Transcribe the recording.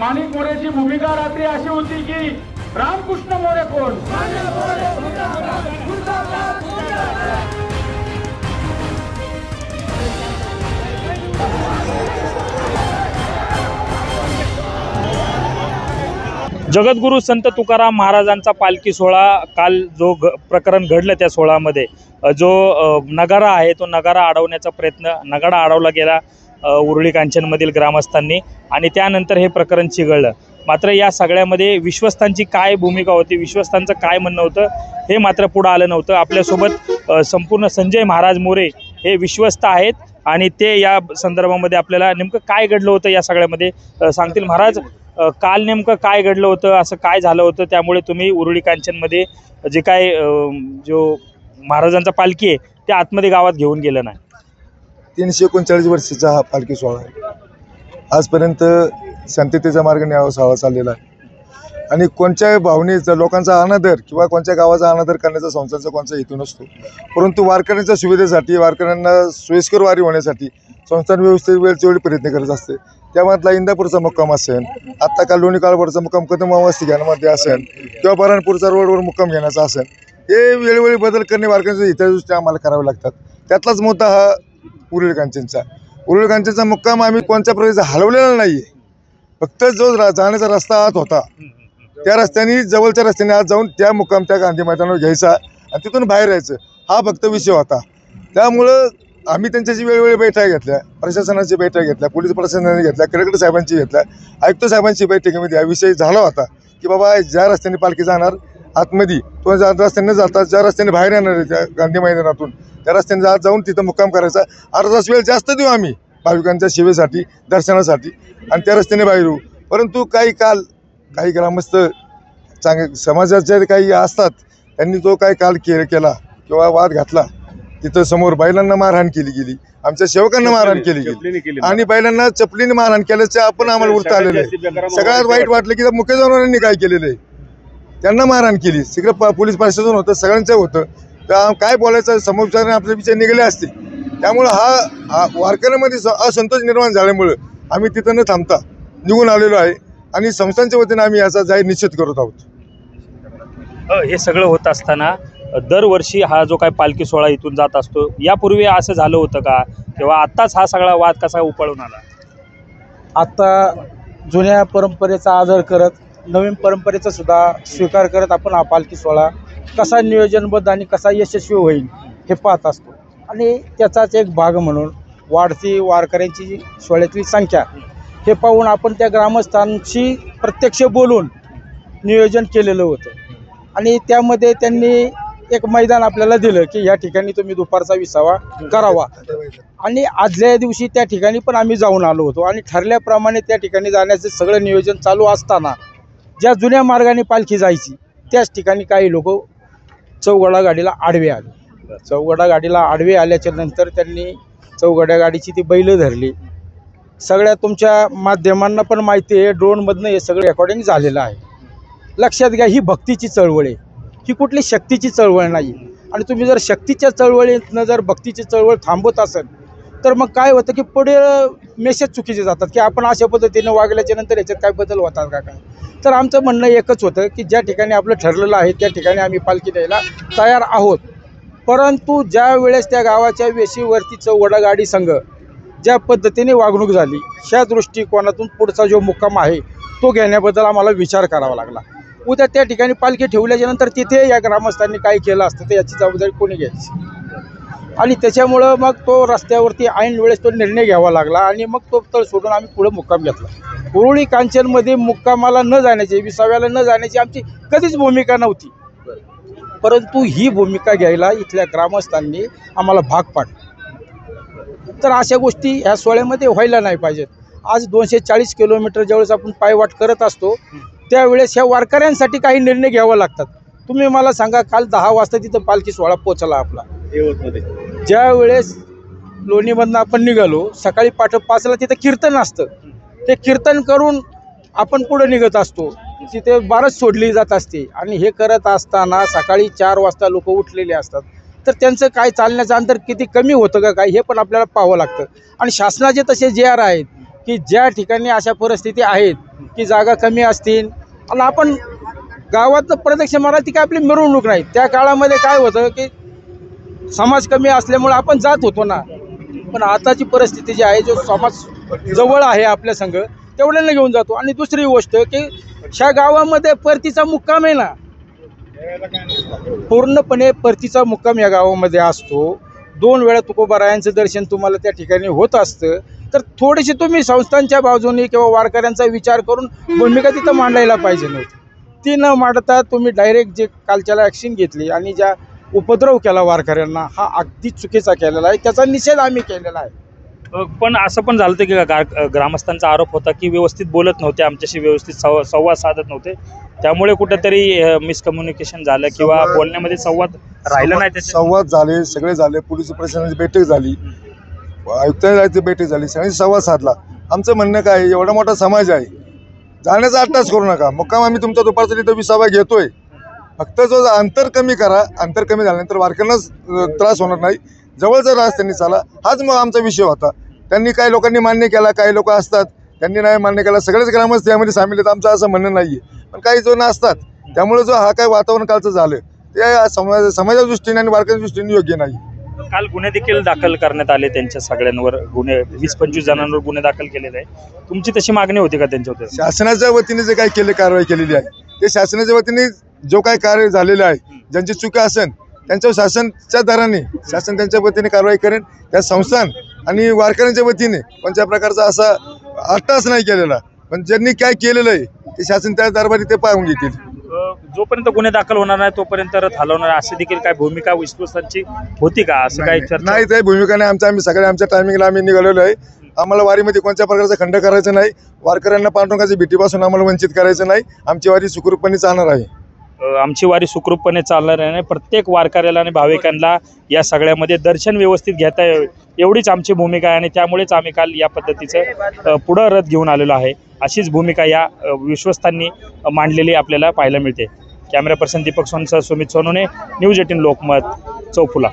माणिक मोरेची भूमिका रात्री अशी होती की रामकृष्ण मोरे कोण, जगद्गुरु संत तुकाराम महाराजांचा पालखी सोहळा काल जो प्रकरण घडलं त्या सोहळ्यामध्ये जो नगारा आहे तो नगारा अडवण्याचा प्रयत्न नगारा अडवला गेला उरुळी कांचनमधील ग्रामस्थांनी आणि त्यानंतर हे प्रकरण चिघळलं। मात्र या सगळ्यामध्ये विश्वस्तांची काय भूमिका होती, विश्वस्तांचं काय म्हणणं होतं हे मात्र पुढे आलं नव्हतं। आपल्यासोबत संपूर्ण संजय महाराज मोरे हे विश्वस्त आहेत आणि ते या संदर्भामध्ये आपल्याला नेमकं काय घडलं होतं या सगळ्यामध्ये सांगतील। महाराज, काल नेमकं काय घडलं होतं, असं काय झालं होतं त्यामुळे तुम्ही उरुळी कांचनमध्ये जे काय जो महाराजांचा पालखी आहे ते आतमध्ये गावात घेऊन गेलं नाही? 339 वर्षाचा हा पालखी सोहळा आहे। आजपर्यंत शांततेचा मार्गाने हा सोहळा चाललेला आहे आणि कोणत्याही भावनेचा लोकांचा अनादर किंवा कोणत्या गावाचा अनादर करण्याचा संस्थांचा कोणता हेतू नसतो, परंतु वारकऱ्यांच्या सुविधेसाठी वारकऱ्यांना सोयीस्कर वारी होण्यासाठी संस्थान व्यवस्थेत वेळच्या वेळी प्रयत्न करत असते। त्यामधला इंदापूरचा मुक्काम असेल, आत्ता काल लोणी काळभोरचा मुक्काम कदम वस्ती घेण्यामध्ये असेल किंवा बऱ्हाणपूरचा रोडवर मुक्काम घेण्याचा असेल, हे वेळोवेळी बदल करणे वारकऱ्यांच्या हितादृष्टी आम्हाला करावे लागतात। त्यातलाच मुद्दा हा उरुळी कांचनचा। उरुळी कांचनचा मुक्काम आम्ही कोणत्या प्रकारचा हलवलेला नाही आहे, फक्त जो जाण्याचा रस्ता आत होता त्या रस्त्याने जवळच्या रस्त्याने आत जाऊन त्या मुक्काम त्या गांधी मैदानावर घ्यायचा आणि तिथून बाहेर यायचं हा फक्त विषय होता। त्यामुळं आम्ही त्यांच्याशी वेळोवेळी बैठका घेतल्या, प्रशासनाची बैठक घेतल्या, पोलीस प्रशासनाने घेतल्या, कलेक्टर साहेबांची घेतल्या, आयुक्त साहेबांची बैठकीमध्ये हा विषय झाला होता की बाबा ज्या रस्त्याने पालखी जाणार आतमध्ये तो रस्त्याने जाता ज्या रस्त्याने बाहेर येणार आहे त्या गांधी मैदानातून त्या रस्त्याने आत जाऊन तिथं मुक्काम करायचा। अर्धा तास वेळ जास्त देऊ आम्ही भाविकांच्या सेवेसाठी दर्शनासाठी आणि त्या रस्त्याने बाहेर येऊ। परंतु काही ग्रामस्थ चांगले समाजाचे काही असतात त्यांनी जो काही काल केला किंवा वाद घातला, तिथं समोर बैलांना मारहाण केली गेली, आमच्या सेवकांना मारहाण केली गेली आणि बैलांना चपलीने मारहाण केल्याचे आपण आम्हाला वृत्त आलेलं आहे। सगळ्यात वाईट वाटलं की मुख्य जनावरांनी काय केलेलं आहे, त्यांना मारहाण केली। सगळं पोलीस प्रशासन होतं, सगळ्यांचं होतं, तर काय बोलायचं समोरच्याने आपले विषय निघाले असते। त्यामुळं हा वारकऱ्यांमध्ये असंतोष निर्माण झाल्यामुळं आम्ही तिथं न थांबता निघून आलेलो आहे आणि संस्थांच्या वतीने आम्ही याचा जाहीर निषेध करत आहोत। हे सगळं होत असताना दरवर्षी हा जो काय पालखी सोहळा इथून जात असतो, यापूर्वी असं झालं होतं का किंवा आत्ताच हा सगळा वाद कसा उपळून आला? आता जुन्या परंपरेचा आदर करत नवीन परंपरेचा सुद्धा स्वीकार करत आपण हा पालखी सोहळा कसा नियोजनबद्ध आणि कसा यशस्वी होईल हे पाहत असतो आणि त्याचाच एक भाग म्हणून वाढती वारकऱ्यांची सोहळ्यातली संख्या हे पाहून आपण त्या ग्रामस्थांशी प्रत्यक्ष बोलून नियोजन केलेलं होतं आणि त्यामध्ये त्यांनी एक मैदान आपल्याला दिलं की या ठिकाणी तुम्ही दुपारचा विसावा करावा आणि आजल्या दिवशी त्या ठिकाणी पण आम्ही जाऊन आलो होतो आणि ठरल्याप्रमाणे त्या ठिकाणी जाण्याचं सगळं नियोजन चालू असताना ज्या जुन्या मार्गाने पालखी जायची त्याच ठिकाणी काही लोक चौघडा गाडीला आडवे आले। चौघडा गाडीला आडवे आल्याच्या नंतर त्यांनी चौघड्या गाडीची ती बैलं धरली। सगळ्या तुमच्या माध्यमांना पण माहिती आहे, ड्रोनमधनं हे सगळं रेकॉर्डिंग झालेलं आहे। लक्षात घ्या, ही भक्तीची चळवळ आहे, ही कुठली शक्तीची चळवळ नाही आणि तुम्ही जर शक्तीच्या चळवळीतनं जर भक्तीची चळवळ थांबवत असाल तर मग काय होतं की पुढे मेसेज चुकीचे जातात की आपण अशा पद्धतीने वागल्याच्या नंतर याच्यात काय बदल होतात का काय। तर आमचं म्हणणं एकच होतं की ज्या ठिकाणी आपलं ठरलेलं आहे त्या ठिकाणी आम्ही पालखी द्यायला तयार आहोत, परंतु ज्या वेळेस त्या गावाच्या वेशीवरती चौघडा गाडी संघ ज्या पद्धतीने वागणूक झाली ह्या दृष्टिकोनातून पुढचा जो मुक्काम आहे तो घेण्याबद्दल आम्हाला विचार करावा लागला। उद्या त्या ठिकाणी पालखी ठेवल्याच्या नंतर तिथे या ग्रामस्थांनी काय केलं असतं तर याची जबाबदारी कोणी घ्यायची आणि त्याच्यामुळं मग तो रस्त्यावरती ऐन वेळेस तो निर्णय घ्यावा लागला आणि मग तो तळ सोडून आम्ही पुढे मुक्काम घेतला। उरुळी कांचनमध्ये मुक्कामाला न जाण्याची विसाव्याला न जाण्याची आमची कधीच भूमिका नव्हती, परंतु ही भूमिका घ्यायला इथल्या ग्रामस्थांनी आम्हाला भाग पाडलं। तर अशा गोष्टी ह्या सोहळ्यामध्ये व्हायला नाही पाहिजेत। आज 240 किलोमीटर ज्यावेळेस आपण पायवाट करत असतो त्यावेळेस ह्या वारकऱ्यांसाठी काही निर्णय घ्यावे लागतात। तुम्ही मला सांगा, काल 10 वाजता तिथं पालखी सोहळा पोचला आपला, ज्या वेळेस लोणीमधनं आपण निघालो सकाळी 5:05ला तिथं कीर्तन असतं, ते कीर्तन करून आपण पुढे निघत असतो, तिथे बारस सोडली जात असते आणि हे करत असताना सकाळी 4 वाजता लोक उठलेले असतात, तर त्यांचं काय चालण्याचं अंतर किती कमी होतं का काय हे पण आपल्याला पाहावं लागतं। आणि शासनाचे तसे JR आहेत की ज्या ठिकाणी अशा परिस्थिती आहेत की जागा कमी असतील आणि आपण गावात प्रदक्षिण मारा ती काय आपली मिरवणूक नाही. त्या काळामध्ये काय होतं की समाज कमी असल्यामुळे आपण जात होतो ना, पण आताची परिस्थिती जी आहे जो समाज जवळ आहे आपल्या संघ तेवढ्याला घेऊन जातो. आणि दुसरी गोष्ट की ह्या गावामध्ये परतीचा मुक्काम आहे ना, पूर्णपणे परतीचा मुक्काम या गावामध्ये असतो. 2 वेळा तुकोबारायांचं दर्शन तुम्हाला त्या ठिकाणी होत असतं. तर थोडीशी तुम्ही संस्थांच्या बाजूने किंवा वारकऱ्यांचा विचार करून भूमिका तिथं मांडायला पाहिजे नव्हती. ती न मांडता तुम्ही डायरेक्ट जे कालच्याला ॲक्शन घेतली आणि ज्या उपद्रव केला वारकऱ्यांना, हा अगदी चुकीचा केलेला आहे. त्याचा निषेध आम्ही केलेला आहे. पण असं पण झालं होतं की ग्रामस्थांचा आरोप होता की व्यवस्थित बोलत नव्हते, आमच्याशी व्यवस्थित संवाद साधत नव्हते, त्यामुळे कुठेतरी मिसकम्युनिकेशन झालं किंवा बोलण्यामध्ये संवाद राहिला नाही. संवाद झाले, सगळे झाले, पोलीस प्रशासनाची बैठक झाली, आयुक्तांची बैठक झाली, सगळ्यांनी संवाद साधला. आमचं म्हणणं काय आहे, एवढा मोठा समाज आहे, जाण्याचा अट्टास करू नका. मुक्काम आम्ही तुमचा दुपारचा तिथं 20 घेतोय, फक्त जो अंतर कमी करा. अंतर कमी झाल्यानंतर वारकऱ्यांनाच त्रास होणार नाही. जवळचा रस्त्याने चाला, हाच मग आमचा विषय होता. त्यांनी काही लोकांनी मान्य केला, काही लोक असतात त्यांनी नाही मान्य केला. सगळेच ग्रामस्थ यामध्ये सामील आहेत, आमचं असं म्हणणं नाही आहे. पण काही जण असतात, त्यामुळे जो हा काय वातावरण कालचं झालं ते समाजाच्या दृष्टीने आणि वारकऱ्यांच्या दृष्टीने योग्य नाही. काल गुन्हे देखील दाखल करण्यात आले त्यांच्या सगळ्यांवर. गुन्हे 20-25 जणांवर गुन्हे दाखल केलेले आहे. तुमची तशी मागणी होती का त्यांच्यावर? शासनाच्या वतीने जे काही कारवाई केलेली आहे ते शासनाच्या वतीने जो काही कार्य झालेलं आहे, ज्यांची चुकी असेल त्यांच्यावर शासनच्या दराने शासन त्यांच्या वतीने कारवाई करेन. त्या संस्थान आणि वारकऱ्यांच्या वतीने कोणत्या प्रकारचा असा अट्टास नाही केलेला, पण ज्यांनी काय केलेलं आहे ते शासन त्या दरबारी ते पाहून घेतील. जोपर्यंत गुन्हे दाखल होणार नाही तोपर्यंत रथ हलवणार अशी देखील काय भूमिका विश्वासांची होती का? असं काही चर्चा नाही, ते भूमिका नाही. आम्ही सगळे आमच्या टायमिंगला आम्ही निघालेलो आहे. आम्हाला वारीमध्ये कोणत्या प्रकारचा खंड करायचा नाही. वारकऱ्यांना पांडुरंगाच्या भीतीपासून आम्हाला वंचित करायचं नाही. आमची वारी सुखरूपपणे चालणार आहे. आमची वारी सुखरूपपणे चालणार आहे. प्रत्येक वारकऱ्याला आणि भाविकांना या सगळ्यामध्ये दर्शन व्यवस्थित घेता यावे एवढीच आमची भूमिका आहे आणि त्यामुळेच आम्ही काल या पद्धतीचं पुढं रथ घेऊन आलेलो आहे. अशीच भूमिका या विश्वस्तांनी मांडलेली आपल्याला पाहायला मिळते. कॅमेरा पर्सन दीपक सोनसह सुमित सोनोने, न्यूज 18 लोकमत, चौफुला.